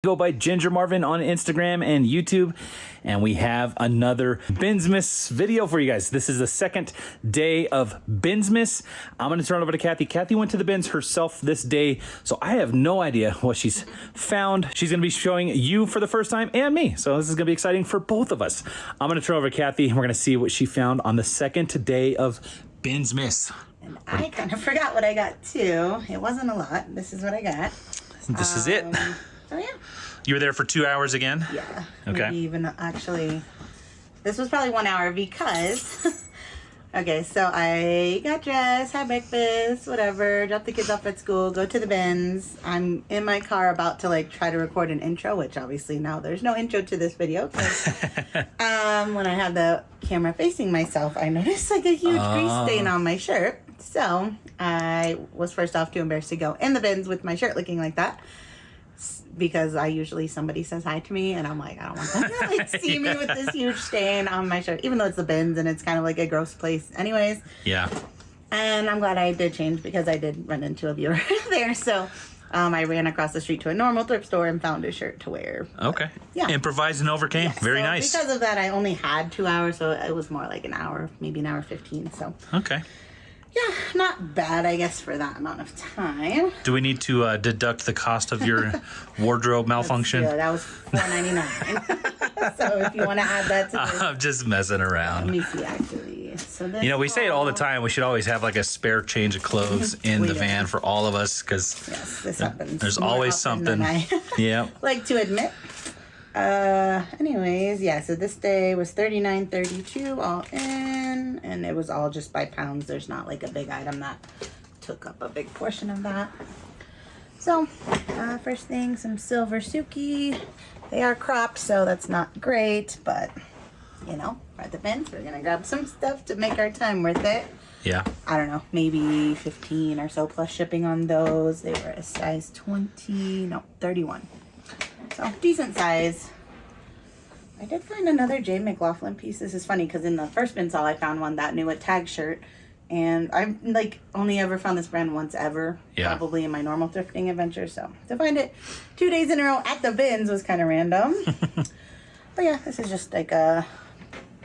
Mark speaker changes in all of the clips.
Speaker 1: Go by Ginger Marvin on Instagram and YouTube. And we have another Binsmas video for you guys. This is the second day of Binsmas. I'm going to turn it over to Kathy. Kathy went to the bins herself this day, so I have no idea what she's found. She's going to be showing you for the first time and me. So this is going to be exciting for both of us. I'm going to turn over to Kathy. We're going to see what she found on the second day of Binsmas.
Speaker 2: And I kind of forgot what I got too. It wasn't a lot. This is what I got.
Speaker 1: This is it.
Speaker 2: So yeah.
Speaker 1: You were there for 2 hours again?
Speaker 2: Yeah.
Speaker 1: Okay.
Speaker 2: Maybe even actually, this was probably 1 hour because, okay, so I got dressed, had breakfast, whatever, dropped the kids off at school, go to the bins. I'm in my car about to like try to record an intro, which obviously now there's no intro to this video. When I had the camera facing myself, I noticed like a huge grease stain on my shirt. So I was first off too embarrassed to go in the bins with my shirt looking like that. Because somebody says hi to me and I'm like, I don't want them to like see me with this huge stain on my shirt, even though it's the bins and it's kind of like a gross place anyways.
Speaker 1: Yeah.
Speaker 2: And I'm glad I did change because I did run into a viewer there. So I ran across the street to a normal thrift store and found a shirt to wear.
Speaker 1: Okay.
Speaker 2: Yeah.
Speaker 1: Improvised and overcame.
Speaker 2: Yeah,
Speaker 1: Very
Speaker 2: so
Speaker 1: nice.
Speaker 2: Because of that, I only had 2 hours, so it was more like an hour, maybe an hour 15. So.
Speaker 1: Okay.
Speaker 2: Yeah, not bad, I guess, for that amount of time.
Speaker 1: Do we need to deduct the cost of your wardrobe malfunction?
Speaker 2: That was $4.99. So if you want to add that to this.
Speaker 1: I'm just messing around.
Speaker 2: Let me see, actually. So this
Speaker 1: we say it all the time. We should always have like a spare change of clothes in the van for all of us because
Speaker 2: yes, this happens.
Speaker 1: There's
Speaker 2: more
Speaker 1: always
Speaker 2: often
Speaker 1: something.
Speaker 2: than I
Speaker 1: Yeah.
Speaker 2: like to admit. Anyways, yeah, so this day was $39.32 all in, and it was all just by pounds. There's not like a big item that took up a big portion of that. So, first thing, some silver Suki. They are cropped, so that's not great, but, you know, we're at the bins. We're going to grab some stuff to make our time worth it.
Speaker 1: Yeah.
Speaker 2: I don't know, maybe 15 or so plus shipping on those. They were a size 31. So, decent size. I did find another J. McLaughlin piece. This is funny because in the first bin haul, I found one that knew a tag shirt. And I've like only ever found this brand once ever. Yeah. Probably in my normal thrifting adventure. So, to find it 2 days in a row at the bins was kind of random. But yeah, this is just like a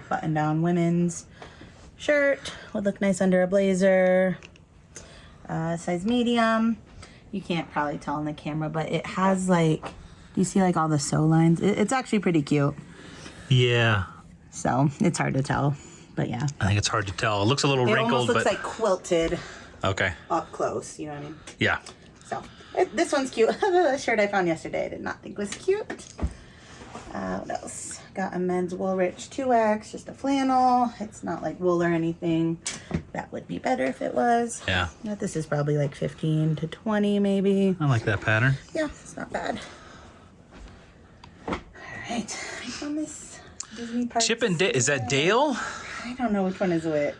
Speaker 2: button-down women's shirt. Would look nice under a blazer. Size medium. You can't probably tell on the camera, but it has like... You see like all the sew lines? It's actually pretty cute.
Speaker 1: Yeah.
Speaker 2: So it's hard to tell, but yeah.
Speaker 1: I think it's hard to tell. It looks a little
Speaker 2: it
Speaker 1: wrinkled,
Speaker 2: almost looks
Speaker 1: but
Speaker 2: like quilted.
Speaker 1: Okay.
Speaker 2: Up close, you know what I mean?
Speaker 1: Yeah.
Speaker 2: So this one's cute. The shirt I found yesterday I did not think was cute. What else? Got a men's Woolrich 2X, just a flannel. It's not like wool or anything. That would be better if it was.
Speaker 1: Yeah.
Speaker 2: This is probably like 15 to 20 maybe.
Speaker 1: I like that pattern.
Speaker 2: Yeah, it's not bad. Alright, I found this Disney Parks.
Speaker 1: Chip and Dale. Is that Dale?
Speaker 2: I don't know which one is which.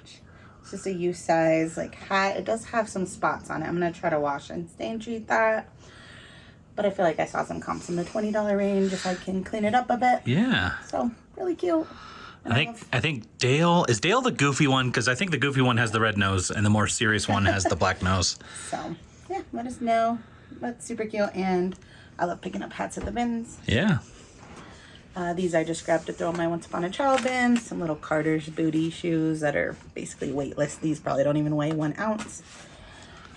Speaker 2: It's just a U size, like hat. It does have some spots on it. I'm going to try to wash and stain treat that. But I feel like I saw some comps in the $20 range if I can clean it up a bit.
Speaker 1: Yeah.
Speaker 2: So, really cute.
Speaker 1: And I think Dale, is Dale the goofy one? Because I think the goofy one has the red nose and the more serious one has the black nose.
Speaker 2: So, yeah, let us know. That's super cute. And I love picking up hats at the bins.
Speaker 1: Yeah.
Speaker 2: These I just grabbed to throw in my Once Upon a Child bin. Some little Carter's booty shoes that are basically weightless. These probably don't even weigh 1 ounce.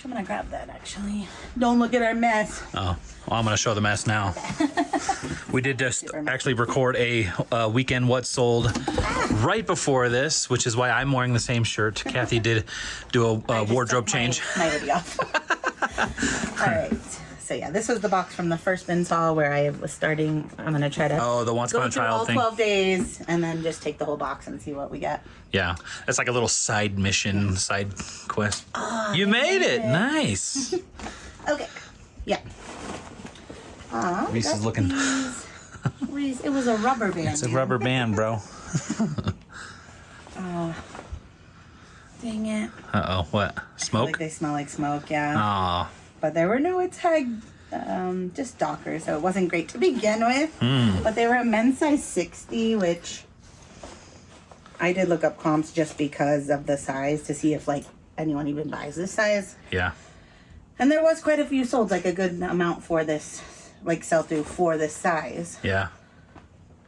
Speaker 2: I'm going to grab that, actually. Don't look at our mess.
Speaker 1: Oh, well, I'm going to show the mess now. We did just actually record a weekend what sold right before this, which is why I'm wearing the same shirt. Kathy did do a wardrobe change.
Speaker 2: My hoodie off. All right. So yeah, this was the box from the first bin haul where I was starting. I'm going to try to
Speaker 1: the Once Upon a Child thing.
Speaker 2: Go through all 12 days and then just take the whole box and see what we get.
Speaker 1: Yeah, that's like a little side mission, side quest. You made it. Nice.
Speaker 2: Okay. Yeah.
Speaker 1: Reese is looking.
Speaker 2: Reese, it was a rubber band.
Speaker 1: It's a rubber band, bro.
Speaker 2: Oh. Dang it.
Speaker 1: Uh-oh, what? Smoke?
Speaker 2: Like they smell like smoke, yeah.
Speaker 1: Aw.
Speaker 2: But there were no tag, just Dockers, so it wasn't great to begin with. But they were a men's size 60, which I did look up comps just because of the size to see if like anyone even buys this size.
Speaker 1: Yeah.
Speaker 2: And there was quite a few sold, like a good amount for this like sell through for this size.
Speaker 1: Yeah.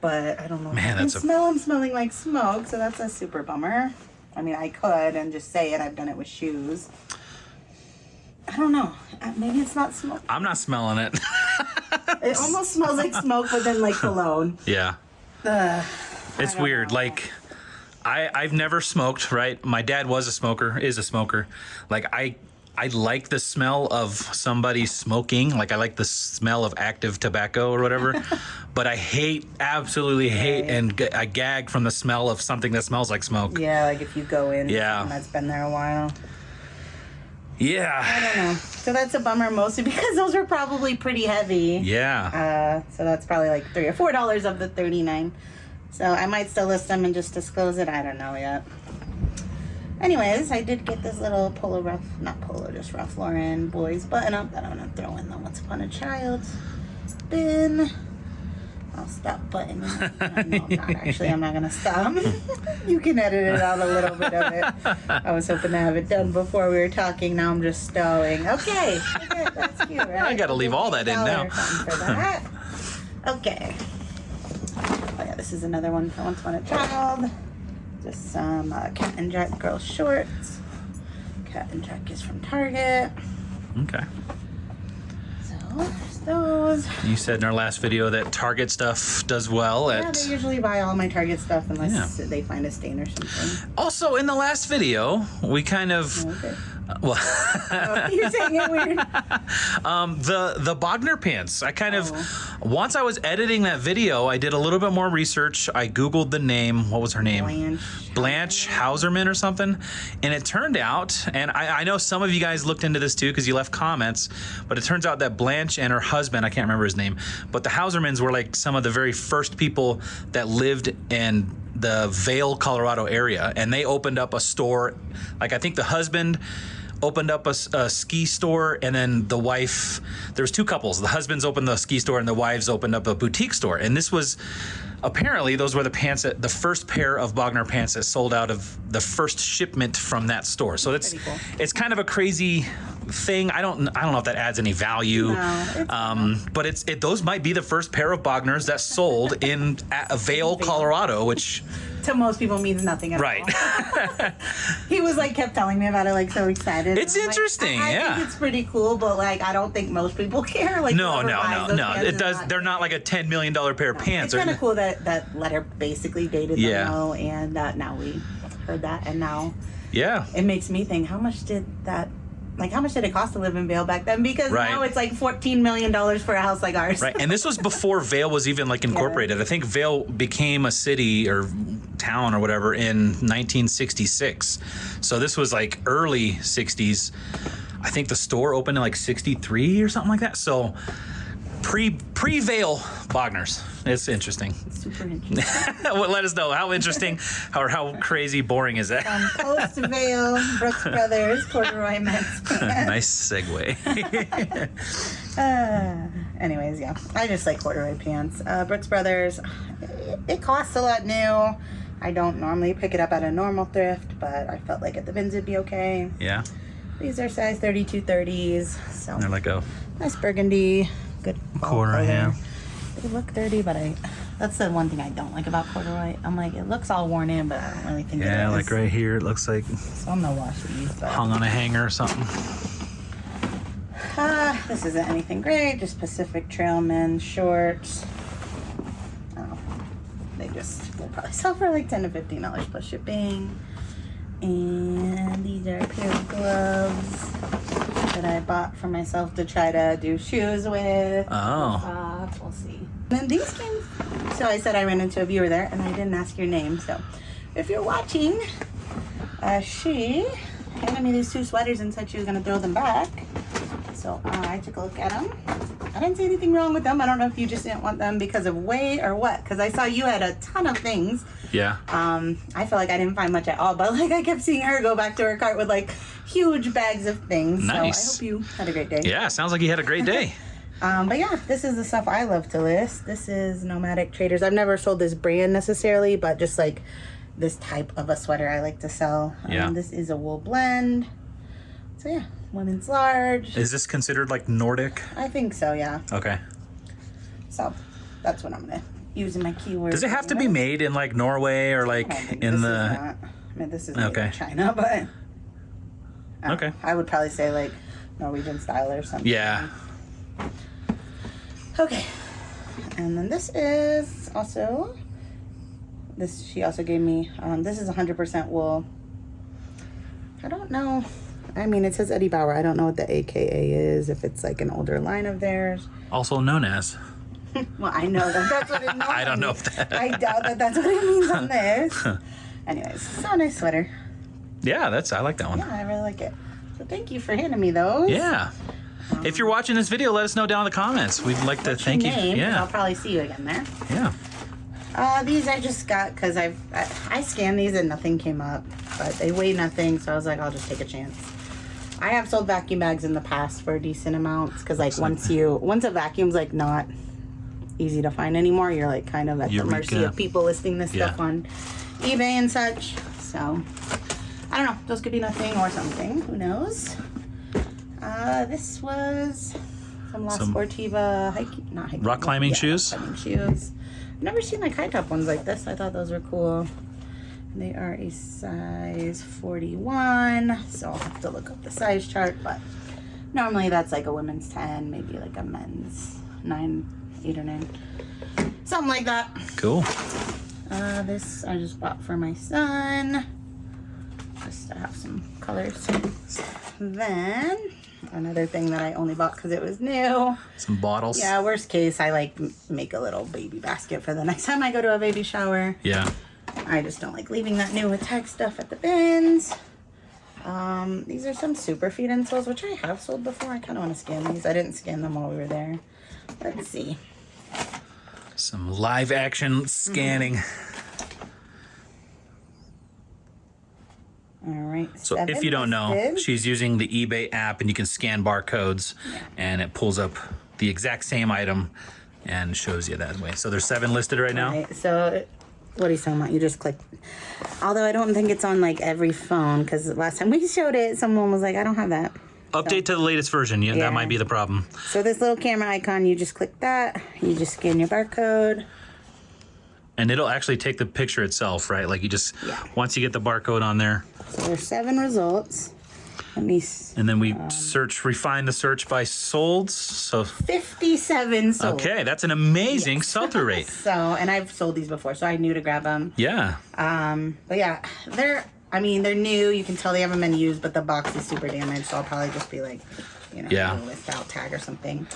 Speaker 2: But I don't know.
Speaker 1: Man,
Speaker 2: I'm smelling like smoke, so that's a super bummer. I mean, I could and just say it. I've done it with shoes. I don't know. Maybe it's not smoke.
Speaker 1: I'm not smelling it.
Speaker 2: It almost smells like smoke, but then like cologne.
Speaker 1: Yeah. It's weird.
Speaker 2: know.
Speaker 1: Like, I've never smoked, right? My dad is a smoker. Like, I like the smell of somebody smoking. Like, I like the smell of active tobacco or whatever. But I absolutely hate, and I gag from the smell of something that smells like smoke.
Speaker 2: Yeah, like if you go in
Speaker 1: Yeah.
Speaker 2: that's been there a while.
Speaker 1: Yeah.
Speaker 2: I don't know. So that's a bummer, mostly because those were probably pretty heavy.
Speaker 1: Yeah.
Speaker 2: So that's probably like $3 or $4 of the 39. So I might still list them and just disclose it. I don't know yet. Anyways, I did get this little just Ralph Lauren boys button up that I'm gonna throw in the Once Upon a Child's bin. I'll stop buttoning. No, I'm not actually. I'm not gonna stop. You can edit it out a little bit of it. I was hoping to have it done before we were talking. Now I'm just stalling. Okay, that's cute, right?
Speaker 1: I gotta leave all that in now.
Speaker 2: For that. Okay. Oh yeah, this is another one for Once Upon a Child. Just some Cat and Jack girl shorts. Cat and Jack is from Target.
Speaker 1: Okay.
Speaker 2: So there's those.
Speaker 1: You said in our last video that Target stuff does well
Speaker 2: Yeah, they usually buy all my Target stuff unless they find a stain or something.
Speaker 1: Also, in the last video, we kind of...
Speaker 2: Okay.
Speaker 1: Well,
Speaker 2: You're saying it weird.
Speaker 1: the Bogner pants. I kind of once I was editing that video, I did a little bit more research. I googled the name. What was her name? Blanche Hauserman or something. And it turned out, and I know some of you guys looked into this too because you left comments, but it turns out that Blanche and her husband, I can't remember his name, but the Hausermans were like some of the very first people that lived in the Vail, Colorado area, and they opened up a store. Like, I think the husband opened up a ski store, and then the wife, there's two couples. The husbands opened the ski store and the wives opened up a boutique store. And this was, apparently those were the pants that, the first pair of Bogner pants that sold out of the first shipment from that store. So it's
Speaker 2: cool.
Speaker 1: It's kind of a crazy thing. I don't know if that adds any value.
Speaker 2: No,
Speaker 1: but those might be the first pair of Bogners that sold in Vail, Colorado, which
Speaker 2: to most people means nothing at
Speaker 1: right.
Speaker 2: all. He was like, kept telling me about it, like so excited.
Speaker 1: It's interesting,
Speaker 2: I
Speaker 1: yeah.
Speaker 2: think it's pretty cool, but like I don't think most people care. Like
Speaker 1: no.
Speaker 2: whoever buys those pants
Speaker 1: It
Speaker 2: is
Speaker 1: does.
Speaker 2: not-
Speaker 1: They're not like a $10 million pair of pants.
Speaker 2: It's kind of cool that letter basically dated
Speaker 1: Yeah.
Speaker 2: them though, and now we heard that, and now
Speaker 1: Yeah.
Speaker 2: it makes me think, how much did it cost to live in Vail back then? Because
Speaker 1: Right.
Speaker 2: now it's like $14 million for a house like ours.
Speaker 1: Right, and this was before Vail was even like incorporated. I think Vail became a city or town or whatever in 1966. So this was like early 60s. I think the store opened in like 63 or something like that. So pre-Vail Bogners. It's interesting.
Speaker 2: Super interesting.
Speaker 1: Well, let us know how interesting or how crazy boring is that?
Speaker 2: Post Vail, Brooks Brothers, corduroy men's pants.
Speaker 1: Nice segue.
Speaker 2: Anyways, yeah, I just like corduroy pants. Brooks Brothers, it costs a lot new. I don't normally pick it up at a normal thrift, but I felt like at the bins it'd be okay.
Speaker 1: Yeah.
Speaker 2: These are size 32 30s, so
Speaker 1: They're like a
Speaker 2: nice burgundy, good
Speaker 1: corduroy, yeah.
Speaker 2: They look dirty, but that's the one thing I don't like about corduroy. I'm like, it looks all worn in, but I don't really think it is.
Speaker 1: yeah, like right here, it looks like
Speaker 2: So I'm gonna wash these, but
Speaker 1: hung on a hanger or something.
Speaker 2: this isn't anything great, just Pacific Trail men's shorts. Oh, will probably sell for like $10 to $15 plus shipping. And these are a pair of gloves that I bought for myself to try to do shoes with.
Speaker 1: Oh.
Speaker 2: We'll see. And then these came. So I said I ran into a viewer there, and I didn't ask your name. So if you're watching, she handed me these two sweaters and said she was going to throw them back. So I took a look at them. I didn't see anything wrong with them. I don't know if you just didn't want them because of weight or what. Because I saw you had a ton of things.
Speaker 1: Yeah.
Speaker 2: I feel like I didn't find much at all. But like I kept seeing her go back to her cart with like huge bags of things.
Speaker 1: Nice.
Speaker 2: So I hope you had a great day.
Speaker 1: Yeah, sounds like you had a great day.
Speaker 2: But yeah, this is the stuff I love to list. This is Nomadic Traders. I've never sold this brand necessarily, but just like this type of a sweater I like to sell.
Speaker 1: Yeah.
Speaker 2: This is a wool blend. So yeah, women's large.
Speaker 1: Is this considered like Nordic?
Speaker 2: I think so, yeah.
Speaker 1: Okay.
Speaker 2: So that's what I'm gonna use in my keyword.
Speaker 1: Does it have to be made in like Norway or like in the?
Speaker 2: I mean, this is made in China, but
Speaker 1: okay.
Speaker 2: I would probably say like Norwegian style or something.
Speaker 1: Yeah.
Speaker 2: Okay, and then this is also. This she also gave me. This is 100% wool. I don't know. I mean, it says Eddie Bauer. I don't know what the AKA is. If it's like an older line of theirs.
Speaker 1: Also known as.
Speaker 2: Well, I know that that's what it means.
Speaker 1: I don't know if that.
Speaker 2: I doubt that that's what it means on this. Anyways, so nice sweater.
Speaker 1: Yeah, I like that one.
Speaker 2: Yeah, I really like it. So thank you for handing me those.
Speaker 1: Yeah. If you're watching this video, let us know down in the comments. We'd like to thank you. Yeah.
Speaker 2: I'll probably see you again there.
Speaker 1: Yeah.
Speaker 2: These I just got because I scanned these and nothing came up, but they weigh nothing, so I was like, I'll just take a chance. I have sold vacuum bags in the past for decent amounts because like once a vacuum's like not easy to find anymore, you're like kind of at the mercy of people listing this stuff on eBay and such. So I don't know, those could be nothing or something. Who knows? This was some La Sportiva
Speaker 1: rock climbing shoes.
Speaker 2: Rock climbing shoes. I've never seen like high top ones like this. I thought those were cool. They are a size 41, so I'll have to look up the size chart, but normally that's like a women's 10, maybe like a men's 8 or 9. Something like that.
Speaker 1: Cool.
Speaker 2: This I just bought for my son. Just to have some colors. Then another thing that I only bought because it was new.
Speaker 1: Some bottles.
Speaker 2: Yeah, worst case, I like make a little baby basket for the next time I go to a baby shower.
Speaker 1: Yeah.
Speaker 2: I just don't like leaving that new attack stuff at the bins. These are some super feed insoles, which I have sold before. I kind of want to scan these. I didn't scan them while we were there. Let's see.
Speaker 1: Some live action scanning.
Speaker 2: All right.
Speaker 1: So if you don't know, she's using the eBay app and you can scan barcodes and it pulls up the exact same item and shows you that way. So there's 7 listed right now.
Speaker 2: Right, so what are you talking about? You just click. Although I don't think it's on like every phone because last time we showed it, someone was like, I don't have that.
Speaker 1: Update to the latest version. Yeah, that might be the problem.
Speaker 2: So this little camera icon, you just click that. You just scan your barcode.
Speaker 1: And it'll actually take the picture itself, right? Like you just, once you get the barcode on there.
Speaker 2: So there's 7 results. Let me
Speaker 1: and then we refine the search by solds. So
Speaker 2: 57 sold.
Speaker 1: Okay, that's an amazing sell-through rate.
Speaker 2: So, and I've sold these before, so I knew to grab them.
Speaker 1: Yeah.
Speaker 2: But yeah, they're new. You can tell they haven't been used, but the box is super damaged, so I'll probably just be like, a list out tag or something.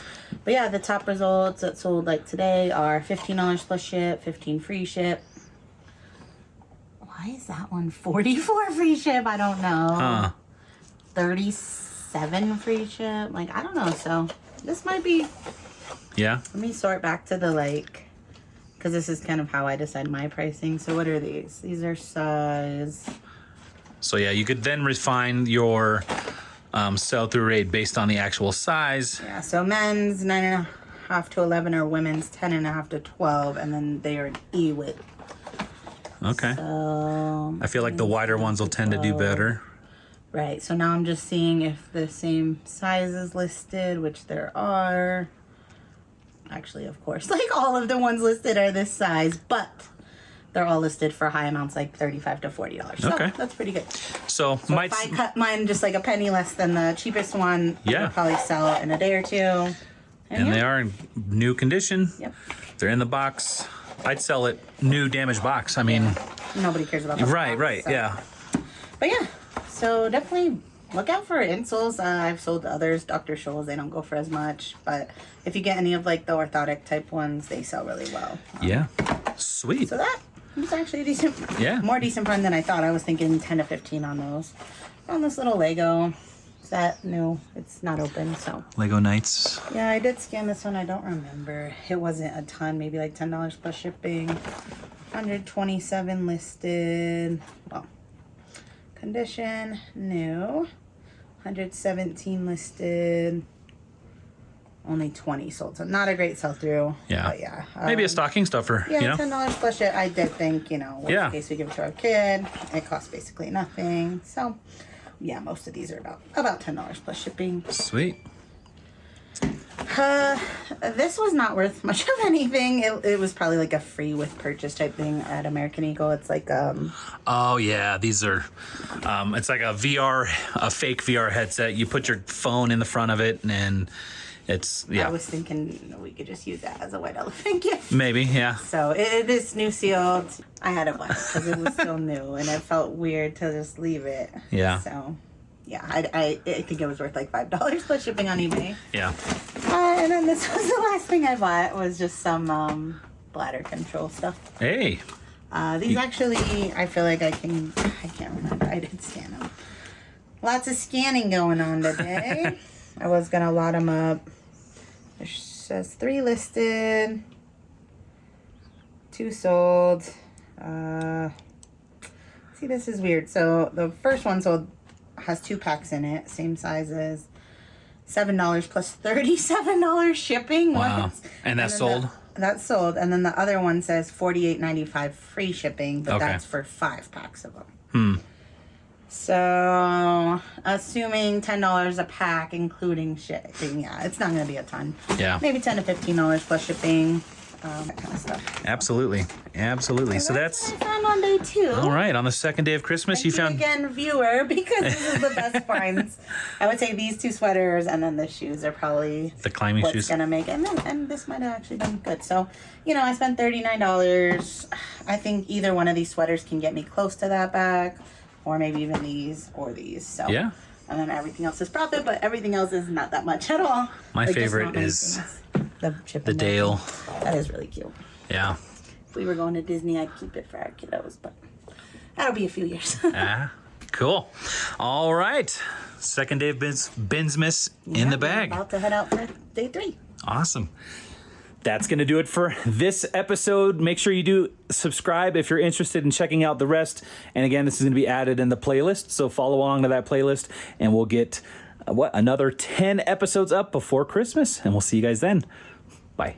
Speaker 2: But yeah, the top results that sold like today are $15 plus ship, 15 free ship. Why is that one 44 free ship? I don't know.
Speaker 1: Huh.
Speaker 2: 37 free ship. Like, I don't know. So this might be.
Speaker 1: Yeah.
Speaker 2: Let me sort back to the because this is kind of how I decide my pricing. So what are these? These are size.
Speaker 1: So yeah, you could then refine your sell-through rate based on the actual size.
Speaker 2: Yeah, so men's 9.5 to 11 or women's 10.5 to 12, and then they are E width.
Speaker 1: Okay.
Speaker 2: So
Speaker 1: I feel like the wider ones will tend to do better.
Speaker 2: Right. So now I'm just seeing if the same size is listed, which there are. Actually, of course, like all of the ones listed are this size, but they're all listed for high amounts, like $35 to $40. So
Speaker 1: okay,
Speaker 2: that's pretty good.
Speaker 1: So
Speaker 2: if I cut mine just like a penny less than the cheapest one, I'll probably sell it in a day or two.
Speaker 1: And they are in new condition.
Speaker 2: Yep.
Speaker 1: They're in the box. I'd sell it new damaged box. I mean,
Speaker 2: nobody cares about that.
Speaker 1: Right, so. Yeah.
Speaker 2: But yeah, so definitely look out for insoles. I've sold others, Dr. Scholl's, they don't go for as much, but if you get any of like the orthotic type ones, they sell really well.
Speaker 1: Yeah. Sweet.
Speaker 2: So that was actually a decent, more decent run than I thought. I was thinking 10 to 15 on those. On this little Lego set, no, it's not open, so.
Speaker 1: Lego Knights.
Speaker 2: Yeah, I did scan this one. I don't remember. It wasn't a ton, maybe like $10 plus shipping. 127 listed. Well, condition, new. 117 listed. Only 20 sold, so not a great sell-through.
Speaker 1: Yeah.
Speaker 2: But yeah.
Speaker 1: Maybe a stocking stuffer,
Speaker 2: Yeah, $10 plus ship. I did think, worst case we give it to our kid. It costs basically nothing. So, yeah, most of these are about $10 plus shipping.
Speaker 1: Sweet.
Speaker 2: This was not worth much of anything. It was probably like a free with purchase type thing at American Eagle. It's like
Speaker 1: Oh yeah, these are. It's like a fake VR headset. You put your phone in the front of it, and it's
Speaker 2: I was thinking we could just use that as a white elephant gift.
Speaker 1: Maybe, yeah.
Speaker 2: So it is new sealed. I had to buy it because it was so new, and it felt weird to just leave it.
Speaker 1: Yeah.
Speaker 2: So. Yeah, I think it was worth like $5 plus shipping on eBay.
Speaker 1: Yeah.
Speaker 2: And then this was the last thing I bought was just some bladder control stuff.
Speaker 1: Hey.
Speaker 2: These actually, I feel like I can't remember. I did scan them. Lots of scanning going on today. I was going to lot them up. It says 3 listed, 2 sold. See, this is weird. So the first one sold. Has 2 packs in it, same sizes. $7 plus $37 shipping.
Speaker 1: Wow.
Speaker 2: What?
Speaker 1: And that's sold?
Speaker 2: That's sold. And then the other one says $48.95 free shipping, but that's for 5 packs of them. So, assuming $10 a pack, including shipping, yeah, it's not going to be a ton.
Speaker 1: Yeah.
Speaker 2: Maybe $10 to $15 plus shipping. That kind of stuff.
Speaker 1: Absolutely. So that's
Speaker 2: what I found on day 2.
Speaker 1: all right. On the second day of Christmas, you found
Speaker 2: again, viewer, because this is the best finds. I would say these 2 sweaters and then the shoes are probably
Speaker 1: the climbing
Speaker 2: what's
Speaker 1: shoes.
Speaker 2: Gonna make it. And this might have actually been good. So, I spent $39. I think either one of these sweaters can get me close to that bag, or maybe even these or these. So
Speaker 1: yeah.
Speaker 2: And then everything else is profit, but everything else is not that much at all.
Speaker 1: My favorite is the Dale.
Speaker 2: That is really cute.
Speaker 1: Yeah.
Speaker 2: If we were going to Disney, I'd keep it for our kiddos, but that'll be a few years.
Speaker 1: Cool. All right. Second day of Binsmas in the bag.
Speaker 2: About to head out for day 3.
Speaker 1: Awesome. That's going to do it for this episode. Make sure you do subscribe if you're interested in checking out the rest. And again, this is going to be added in the playlist. So follow along to that playlist and we'll get another 10 episodes up before Christmas. And we'll see you guys then. Bye.